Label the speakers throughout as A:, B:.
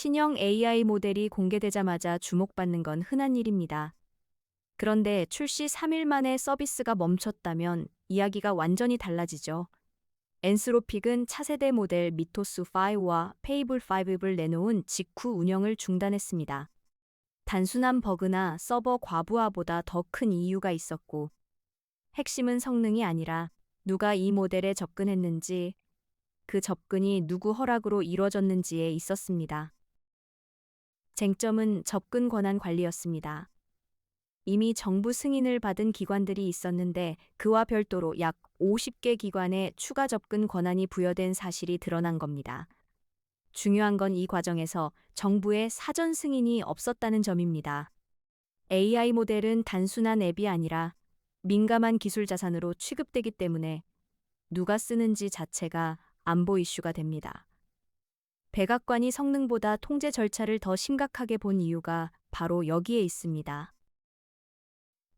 A: 신형 AI 모델이 공개되자마자 주목받는 건 흔한 일입니다. 그런데 출시 3일 만에 서비스가 멈췄다면 이야기가 완전히 달라지죠. 엔스로픽은 차세대 모델 미토스 5와 페이블 5을 내놓은 직후 운영을 중단했습니다. 단순한 버그나 서버 과부하보다 더 큰 이유가 있었고, 핵심은 성능이 아니라 누가 이 모델에 접근했는지, 그 접근이 누구 허락으로 이루어졌는지에 있었습니다. 쟁점은 접근 권한 관리였습니다. 이미 정부 승인을 받은 기관들이 있었는데 그와 별도로 약 50개 기관에 추가 접근 권한이 부여된 사실이 드러난 겁니다. 중요한 건 이 과정에서 정부의 사전 승인이 없었다는 점입니다. AI 모델은 단순한 앱이 아니라 민감한 기술 자산으로 취급되기 때문에 누가 쓰는지 자체가 안보 이슈가 됩니다. 백악관이 성능보다 통제 절차를 더 심각하게 본 이유가 바로 여기에 있습니다.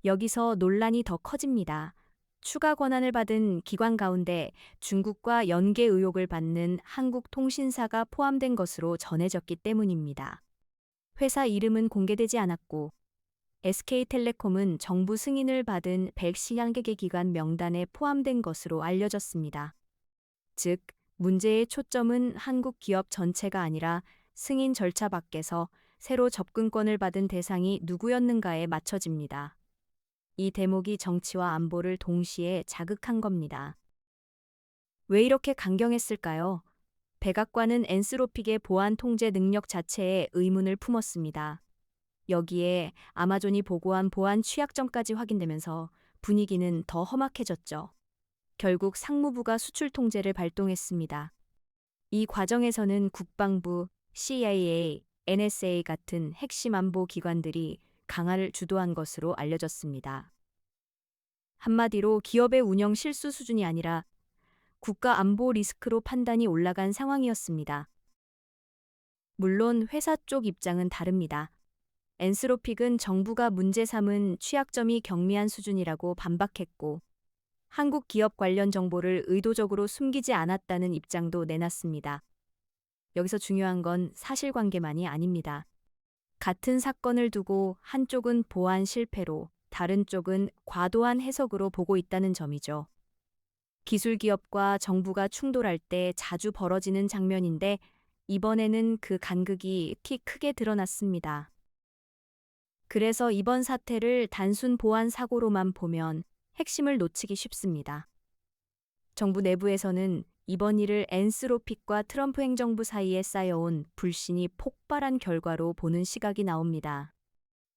A: 여기서 논란이 더 커집니다. 추가 권한을 받은 기관 가운데 중국과 연계 의혹을 받는 한국통신사가 포함된 것으로 전해졌기 때문입니다. 회사 이름은 공개되지 않았고 SK텔레콤은 정부 승인을 받은 150개 기관 명단에 포함된 것으로 알려졌습니다. 즉, 문제의 초점은 한국 기업 전체가 아니라 승인 절차 밖에서 새로 접근권을 받은 대상이 누구였는가에 맞춰집니다. 이 대목이 정치와 안보를 동시에 자극한 겁니다. 왜 이렇게 강경했을까요? 백악관은 엔스로픽의 보안 통제 능력 자체에 의문을 품었습니다. 여기에 아마존이 보고한 보안 취약점까지 확인되면서 분위기는 더 험악해졌죠. 결국 상무부가 수출 통제를 발동했습니다. 이 과정에서는 국방부, CIA, NSA 같은 핵심 안보 기관들이 강화를 주도한 것으로 알려졌습니다. 한마디로 기업의 운영 실수 수준이 아니라 국가 안보 리스크로 판단이 올라간 상황이었습니다. 물론 회사 쪽 입장은 다릅니다. 엔스로픽은 정부가 문제 삼은 취약점이 경미한 수준이라고 반박했고, 한국 기업 관련 정보를 의도적으로 숨기지 않았다는 입장도 내놨습니다. 여기서 중요한 건 사실관계만이 아닙니다. 같은 사건을 두고 한쪽은 보안 실패로, 다른 쪽은 과도한 해석으로 보고 있다는 점이죠. 기술 기업과 정부가 충돌할 때 자주 벌어지는 장면인데 이번에는 그 간극이 특히 크게 드러났습니다. 그래서 이번 사태를 단순 보안 사고로만 보면 핵심을 놓치기 쉽습니다. 정부 내부에서는 이번 일을 엔스로픽과 트럼프 행정부 사이에 쌓여온 불신이 폭발한 결과로 보는 시각이 나옵니다.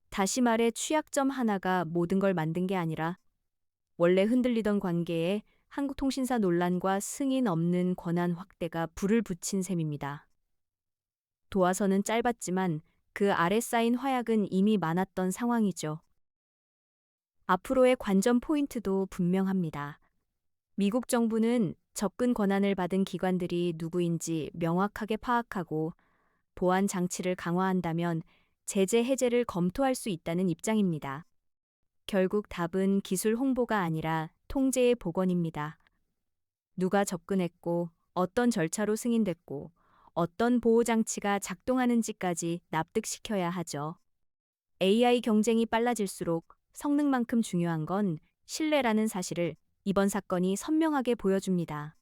A: 다시 말해 취약점 하나가 모든 걸 만든 게 아니라 원래 흔들리던 관계에 한국통신사 논란과 승인 없는 권한 확대가 불을 붙인 셈입니다. 도화선은 짧았지만 그 아래 쌓인 화약은 이미 많았던 상황이죠. 앞으로의 관전 포인트도 분명합니다. 미국 정부는 접근 권한을 받은 기관들이 누구인지 명확하게 파악하고 보안 장치를 강화한다면 제재 해제를 검토할 수 있다는 입장입니다. 결국 답은 기술 홍보가 아니라 통제의 복원입니다. 누가 접근했고, 어떤 절차로 승인됐고, 어떤 보호장치가 작동하는지까지 납득시켜야 하죠. AI 경쟁이 빨라질수록 성능만큼 중요한 건 신뢰라는 사실을 이번 사건이 선명하게 보여줍니다.